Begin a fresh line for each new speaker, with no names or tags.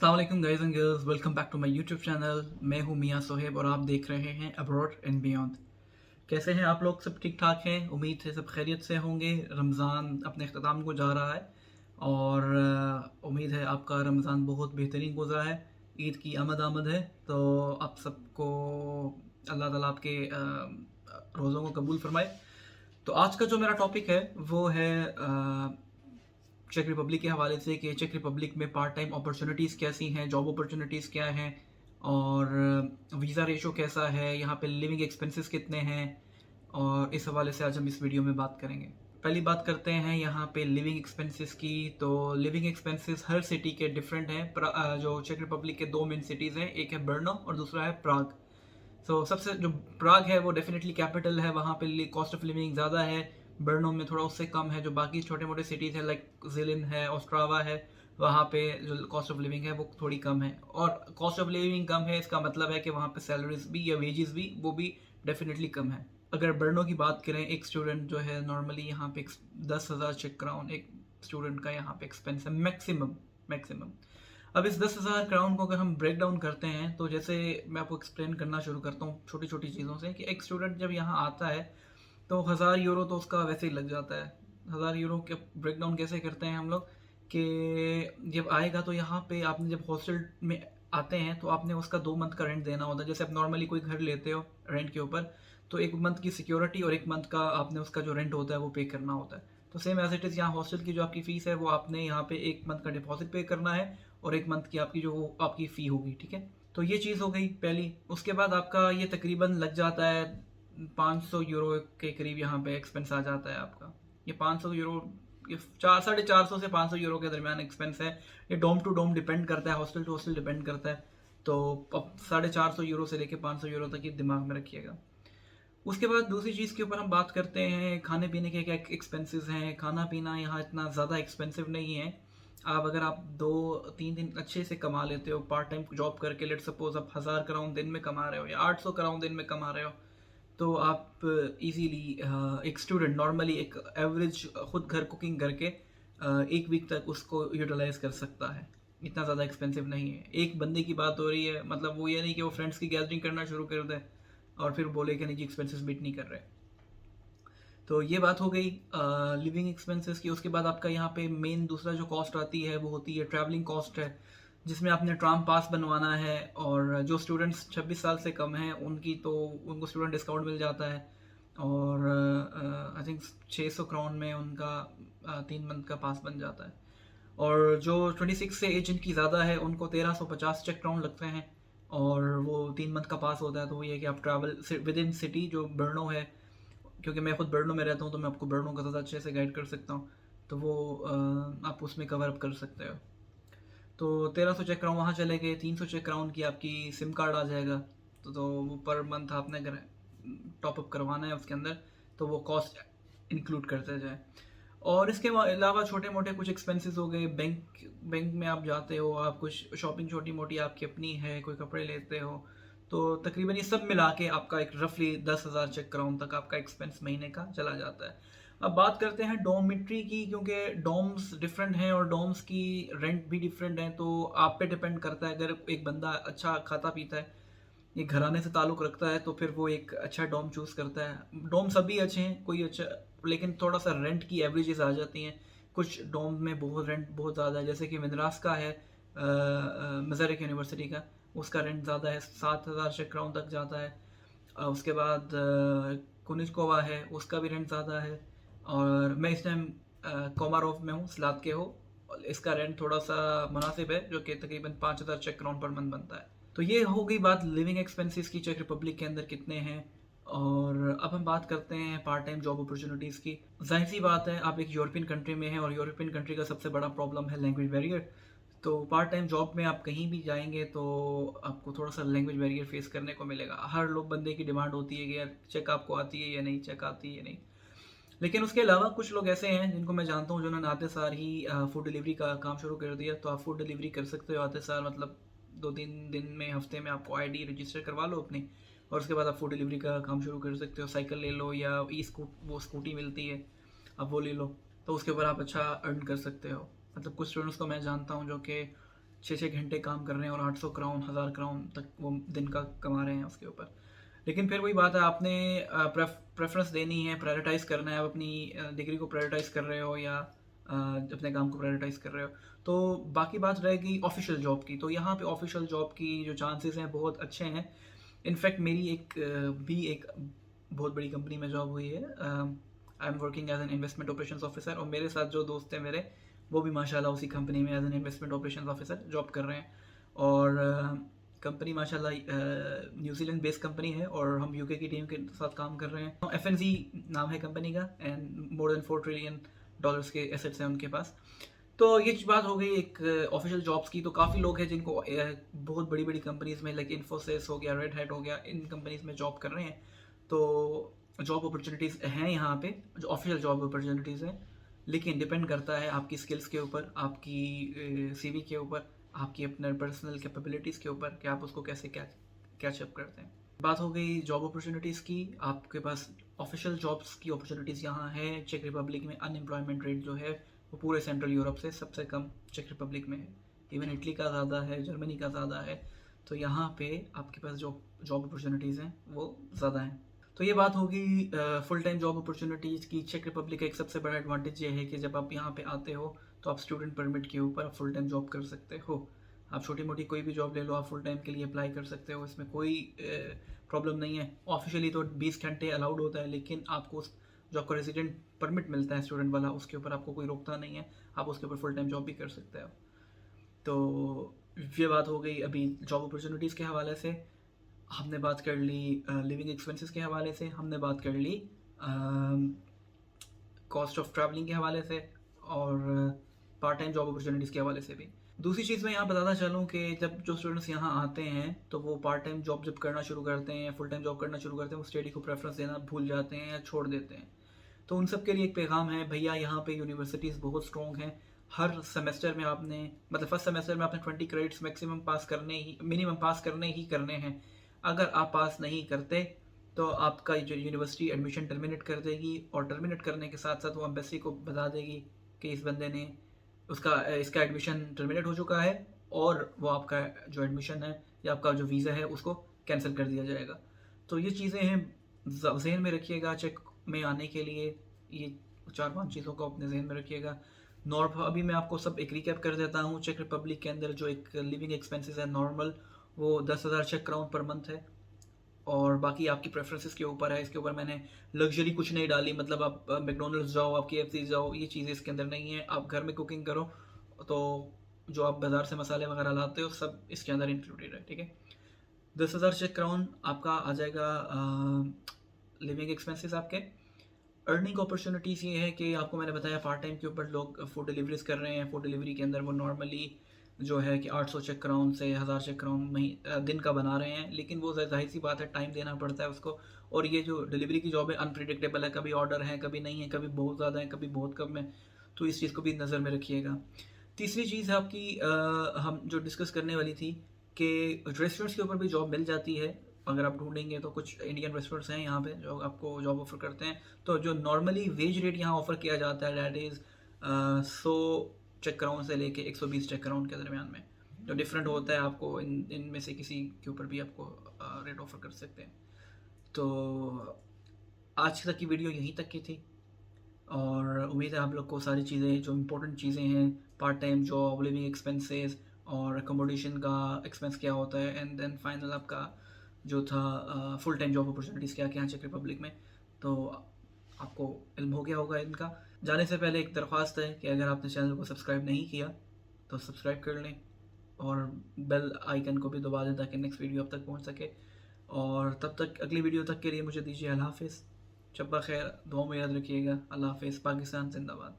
अस्सलाम वालेकुम guys and girls, welcome back to my YouTube channel. मैं हूं मियां सोहेब और आप देख रहे हैं अब्रॉड एंड बियॉन्ड। कैसे हैं आप लोग? सब ठीक ठाक हैं? उम्मीद है सब खैरियत से होंगे। रमज़ान अपने अख्ताम को जा रहा है और उम्मीद है आपका रमज़ान बहुत बेहतरीन गुजरा है। ईद की आमद आमद है, तो आप सबको अल्लाह ताला आपके रोज़ों को कबूल फरमाए। तो आज का जो मेरा टॉपिक है वो है चेक रिपब्लिक के हवाले से कि चेक रिपब्लिक में पार्ट टाइम अपॉर्चुनिटीज़ कैसी हैं, जॉब अपॉर्चुनिटीज़ क्या हैं और वीज़ा रेशो कैसा है, यहाँ पे लिविंग एक्सपेंसेस कितने हैं, और इस हवाले से आज हम इस वीडियो में बात करेंगे। पहली बात करते हैं यहाँ पे लिविंग एक्सपेंसेस की। तो लिविंग एक्सपेंसेस हर सिटी के डिफरेंट हैं। जो चेक रिपब्लिक के दो मेन सिटीज़ हैं, एक है ब्रनो और दूसरा है प्राग। सबसे जो प्राग है वो डेफिनेटली कैपिटल है, वहाँ पे कॉस्ट ऑफ लिविंग ज़्यादा है। बर्नो में थोड़ा उससे कम है। जो बाकी छोटे मोटे सिटीज़ हैं लाइक जिलिन है, ऑस्ट्रावा है, वहाँ पे जो कॉस्ट ऑफ लिविंग है वो थोड़ी कम है। और कॉस्ट ऑफ लिविंग कम है इसका मतलब है कि वहाँ पे सैलरीज भी या वेजेस भी वो भी डेफिनेटली कम है। अगर बर्नो की बात करें, एक स्टूडेंट जो है नॉर्मली यहाँ पे 10,000 चेक क्राउन एक स्टूडेंट का यहाँ पे एक्सपेंस है मैक्सिमम मैक्सिमम। अब इस 10,000 क्राउन को अगर हम ब्रेक डाउन करते हैं तो जैसे मैं आपको एक्सप्लेन करना शुरू करता हूँ छोटी छोटी चीज़ों से कि एक स्टूडेंट जब यहाँ आता है तो 1,000 यूरो तो उसका वैसे ही लग जाता है। 1,000 यूरो के ब्रेक डाउन कैसे करते हैं हम लोग कि जब आएगा तो यहाँ पे आपने जब हॉस्टल में आते हैं तो आपने उसका 2 मंथ का रेंट देना होता है। जैसे आप नॉर्मली कोई घर लेते हो रेंट के ऊपर, तो 1 मंथ की सिक्योरिटी और 1 मंथ का आपने उसका जो रेंट होता है वो पे करना होता है। तो सेम एज इट इज़ यहाँ हॉस्टल की जो आपकी फ़ीस है वो आपने यहाँ पे 1 मंथ का डिपॉजिट पे करना है और 1 मंथ की आपकी जो आपकी फ़ी होगी। ठीक है, तो ये चीज़ हो गई पहली। उसके बाद आपका ये तकरीबन लग जाता है 500 यूरो के करीब। यहाँ पे एक्सपेंस आ जाता है आपका ये 500 यूरो। ये 450 से 500 यूरो के दरमियान एक्सपेंस है। ये डोम टू डोम डिपेंड करता है, हॉस्टल टू हॉस्टल डिपेंड करता है। तो अब 450 यूरो से लेके 500 यूरो तक ये दिमाग में रखिएगा। उसके बाद दूसरी चीज़ के ऊपर हम बात करते हैं खाने पीने के क्या एक्सपेंसेस हैं। खाना पीना यहाँ इतना ज़्यादा एक्सपेंसिव नहीं है। अगर आप 2-3 दिन अच्छे से कमा लेते हो पार्ट टाइम जॉब करके, लेट सपोज आप 1,000 क्राउन दिन में कमा रहे हो या 800 क्राउन दिन में कमा रहे हो, तो आप इजीली एक स्टूडेंट नॉर्मली एक एवरेज खुद घर कुकिंग करके 1 वीक तक उसको यूटिलाइज कर सकता है। इतना ज़्यादा एक्सपेंसिव नहीं है। एक बंदे की बात हो रही है, मतलब वो ये नहीं कि वो फ्रेंड्स की गैदरिंग करना शुरू कर दे और फिर बोले कि नहीं जी एक्सपेंसेस मीट नहीं कर रहे। तो ये बात हो गई लिविंग एक्सपेंसेस की। उसके बाद आपका यहाँ पे मेन दूसरा जो कॉस्ट आती है वो होती है ट्रैवलिंग कॉस्ट है, जिसमें आपने ट्राम पास बनवाना है। और जो स्टूडेंट्स 26 साल से कम हैं उनकी तो उनको स्टूडेंट डिस्काउंट मिल जाता है और आई थिंक 600 क्राउन में उनका 3 मंथ का पास बन जाता है। और जो 26 से एज जिनकी ज़्यादा है उनको 1350 चेक क्राउन लगते हैं और वो 3 मंथ का पास होता है। तो वो ये है कि आप ट्रैवल विद इन सिटी जो बर्नो है, क्योंकि मैं खुद बर्नो में रहता हूँ तो मैं आपको बर्नो का ज़्यादा अच्छे से गाइड कर सकता हूँ। तो वो आप उसमें कवर अप कर सकते हो। तो 1300 चेक क्राउन वहाँ चले गए, 300 चेक क्राउन की आपकी सिम कार्ड आ जाएगा। तो वो पर मंथ आपने अगर टॉपअप करवाना है उसके अंदर तो वो कॉस्ट इंक्लूड करते जाए। और इसके अलावा छोटे मोटे कुछ एक्सपेंसेस हो गए। बैंक में आप जाते हो, आप कुछ शॉपिंग छोटी मोटी आपकी अपनी है, कोई कपड़े लेते हो, तो तकरीबन ये सब मिला के आपका एक रफली 10,000 चेक क्राउन तक आपका एक्सपेंस महीने का चला जाता है। अब बात करते हैं डोमिट्री की, क्योंकि डोम्स डिफरेंट हैं और डोम्स की रेंट भी डिफरेंट है। तो आप पे डिपेंड करता है। अगर एक बंदा अच्छा खाता पीता है, ये घराने से ताल्लुक़ रखता है, तो फिर वो एक अच्छा डोम चूज़ करता है। डोम सभी अच्छे हैं, कोई अच्छा, लेकिन थोड़ा सा रेंट की एवरेजेस आ जाती हैं। कुछ डोम में बहुत रेंट बहुत ज़्यादा है, जैसे कि मिद्रास का है मज़ारिक यूनिवर्सिटी का, उसका रेंट ज़्यादा है, 7,000 चेक क्राउन तक जाता है। उसके बाद कुनिचकोवा है, उसका भी रेंट ज़्यादा है। और मैं इस टाइम कोमारोव में हूँ, स्लाद के हो, इसका रेंट थोड़ा सा मुनासिब है, जो कि तकरीबन 5,000 चेक क्राउन पर मंथ बनता है। तो ये हो गई बात लिविंग एक्सपेंसेस की, चेक रिपब्लिक के अंदर कितने हैं। और अब हम बात करते हैं पार्ट टाइम जॉब अपॉर्चुनिटीज़ की। जाहिर सी बात है, आप एक यूरोपियन कंट्री में हैं और यूरोपियन कंट्री का सबसे बड़ा प्रॉब्लम है लैंग्वेज बैरियर। तो पार्ट टाइम जॉब में आप कहीं भी जाएंगे तो आपको थोड़ा सा लैंग्वेज बैरियर फेस करने को मिलेगा। हर लोग बंदे की डिमांड होती है कि यार चेक आपको आती है या नहीं, चेक आती है या नहीं। लेकिन उसके अलावा कुछ लोग ऐसे हैं जिनको मैं जानता हूँ जिन्होंने आते सार ही फूड डिलीवरी का काम शुरू कर दिया। तो आप फूड डिलीवरी कर सकते हो आते सार, मतलब 2-3 दिन में, हफ्ते में आपको आईडी रजिस्टर करवा लो अपनी, और उसके बाद आप फूड डिलीवरी का काम शुरू कर सकते हो। साइकिल ले लो या वो स्कूटी मिलती है, आप वो ले लो, तो उसके ऊपर आप अच्छा अर्न कर सकते हो। मतलब कुछ स्टूडेंट्स को मैं जानता हूँ जो कि 6-6 घंटे काम कर रहे हैं और 800 क्राउन 1000 क्राउन तक वो दिन का कमा रहे हैं उसके ऊपर। लेकिन फिर वही बात है, आपने प्रेफरेंस देनी है, प्रायोरिटाइज़ करना है। आप अपनी डिग्री को प्रायोरिटाइज़ कर रहे हो या अपने काम को प्रायोरिटाइज़ कर रहे हो, तो बाकी बात रहेगी ऑफिशियल जॉब की। तो यहाँ पे ऑफिशियल जॉब की जो चांसेस हैं बहुत अच्छे हैं। इनफैक्ट मेरी एक बहुत बड़ी कंपनी में जॉब हुई है। I am working as an investment operations officer, और मेरे साथ जो दोस्त हैं मेरे, वो भी माशाल्लाह उसी कंपनी में as an investment operations officer job कर रहे हैं। और कंपनी माशाल्लाह न्यूजीलैंड बेस्ड कंपनी है और हम यूके की टीम के साथ काम कर रहे हैं। एफएनजी नाम है कंपनी का, एंड मोर देन $4 ट्रिलियन के एसेट्स हैं उनके पास। तो ये बात हो गई एक ऑफिशियल जॉब्स की। तो काफ़ी लोग हैं जिनको बहुत बड़ी बड़ी कंपनीज़ में, लाइक इन्फोसिस हो गया, रेड हैट हो गया, इन कंपनीज़ में जॉब कर रहे हैं। तो जॉब अपॉर्चुनिटीज़ हैं यहाँ पे, जो ऑफिशियल जॉब अपॉर्चुनिटीज़ हैं, लेकिन डिपेंड करता है आपकी स्किल्स के ऊपर, आपकी सीवी के ऊपर, आपकी अपने पर्सनल कैपेबिलिटीज़ के ऊपर कि आप उसको कैसे कैचअप करते हैं। बात हो गई जॉब अपॉर्चुनिटीज़ की। आपके पास ऑफिशियल जॉब्स की अपॉर्चुनिटीज़ यहाँ है। चेक रिपब्लिक में अनएम्प्लॉयमेंट रेट जो है वो पूरे सेंट्रल यूरोप से सबसे कम चेक रिपब्लिक में है। इवन इटली का ज़्यादा है, जर्मनी का ज़्यादा है। तो यहाँ पे आपके पास जो जॉब अपॉर्चुनिटीज़ हैं वो ज़्यादा हैं। तो ये बात होगी फुल टाइम जॉब अपॉर्चुनिटीज़ की। चेक रिपब्लिक का एक सबसे बड़ा एडवांटेज ये है कि जब आप यहाँ पे आते हो तो आप स्टूडेंट परमिट के ऊपर आप फुल टाइम जॉब कर सकते हो। आप छोटी मोटी कोई भी जॉब ले लो, आप फुल टाइम के लिए अप्लाई कर सकते हो, इसमें कोई प्रॉब्लम नहीं है। ऑफिशियली तो 20 घंटे अलाउड होता है, लेकिन आपको उस जो आपको रेजिडेंट परमिट मिलता है स्टूडेंट वाला, उसके ऊपर आपको कोई रोकता नहीं है, आप उसके ऊपर फुल टाइम जॉब भी कर सकते हो। तो ये बात हो गई अभी जॉब अपॉर्चुनिटीज़ के हवाले से। हमने बात कर ली लिविंग एक्सपेंसेस के हवाले से, हमने बात कर ली कॉस्ट ऑफ ट्रैवलिंग के हवाले से, और पार्ट टाइम जॉब अपॉर्चुनिटीज़ के हवाले से भी। दूसरी चीज़ मैं यहाँ बताना चाहूँ कि जब जो स्टूडेंट्स यहाँ आते हैं तो वो पार्ट टाइम जॉब जब करना शुरू करते हैं या फुल टाइम जॉब करना शुरू करते हैं, वो स्टडी को प्रेफरेंस देना भूल जाते हैं या छोड़ देते हैं। तो उन सब के लिए एक पैगाम है, भैया यहाँ पे यूनिवर्सिटीज़ बहुत स्ट्रॉन्ग हैं। हर सेमेस्टर में आपने, मतलब फर्स्ट सेमेस्टर में आपने 20 क्रेडिट्स मैक्सिमम पास करने ही, मिनिमम पास करने हैं। अगर आप पास नहीं करते तो आपका जो यूनिवर्सिटी एडमिशन टर्मिनेट कर देगी, और टर्मिनेट करने के साथ साथ वो एम्बेसी को बता देगी कि इस बंदे ने इसका एडमिशन टर्मिनेट हो चुका है, और वो आपका जो एडमिशन है या आपका जो वीज़ा है उसको कैंसिल कर दिया जाएगा। तो ये चीज़ें हैं, जहन में रखिएगा चेक में आने के लिए। ये 4-5 चीज़ों को अपने जहन में रखिएगा। अभी मैं आपको सब एक रिकैप कर देता हूँ। चेक रिपब्लिक के अंदर जो एक लिविंग एक्सपेंसेस है नॉर्मल, वो 10,000 चेक क्राउन पर मंथ है, और बाकी आपकी प्रेफरेंसेस के ऊपर है। इसके ऊपर मैंने लग्जरी कुछ नहीं डाली, मतलब आप मैकडोनल्ड्स जाओ, आप KFC जाओ, ये चीज़ें इसके अंदर नहीं है। आप घर में कुकिंग करो तो जो आप बाज़ार से मसाले वगैरह लाते हो सब इसके अंदर इंक्लूडेड है, ठीक है। 10,000 चेक क्राउन आपका आ जाएगा लिविंग एक्सपेंसेस आपके। अर्निंग अपॉर्चुनिटीज़ ये है कि आपको मैंने बताया पार्ट टाइम के ऊपर लोग फूड डिलीवरीज कर रहे हैं। फूड डिलीवरी के अंदर वो नॉर्मली जो है कि 800 चेक क्राउन से 1000 चेक क्राउन दिन का बना रहे हैं, लेकिन वो जाहिर सी बात है टाइम देना पड़ता है उसको। और ये जो डिलीवरी की जॉब है अनप्रिडिक्टेबल है, कभी ऑर्डर है, कभी नहीं है, कभी बहुत ज़्यादा है, कभी बहुत कम है। तो इस चीज़ को भी नज़र में रखिएगा। तीसरी चीज़ है आपकी, हम जो डिस्कस करने वाली थी कि रेस्टोरेंट्स के ऊपर भी जॉब मिल जाती है अगर आप ढूंढेंगे। तो कुछ इंडियन रेस्टोरेंट्स हैं यहाँ पे जो आपको जॉब ऑफर करते हैं। तो जो नॉर्मली वेज रेट यहाँ ऑफर किया जाता है दैट इज़ 100 चेक क्राउन से लेके 120 चेक क्राउन के दरमियान में, जो डिफरेंट होता है। आपको इनमें से किसी के ऊपर भी आपको रेट ऑफर कर सकते हैं। तो आज तक की वीडियो यहीं तक की थी, और उम्मीद है आप लोग को सारी चीज़ें जो इम्पोर्टेंट चीज़ें हैं, part time job, living expenses और अकोमोडेशन का एक्सपेंस क्या होता है, एंड देन फाइनल आपका जो था फुल टाइम जॉब अपॉर्चुनिटीज़ क्या क्या हैं चेक रिपब्लिक में, तो आपको इल्म हो गया होगा इनका। जाने से पहले एक दरख्वास्त है कि अगर आपने चैनल को सब्सक्राइब नहीं किया तो सब्सक्राइब कर लें, और बेल आइकन को भी दबा दें ताकि नेक्स्ट वीडियो अब तक पहुंच सके। और तब तक अगली वीडियो तक के लिए मुझे दीजिए अल्लाह हाफिज़। शब्बा खैर, दुआ में याद रखिएगा। अल्लाह हाफिज़। पाकिस्तान जिंदाबाद।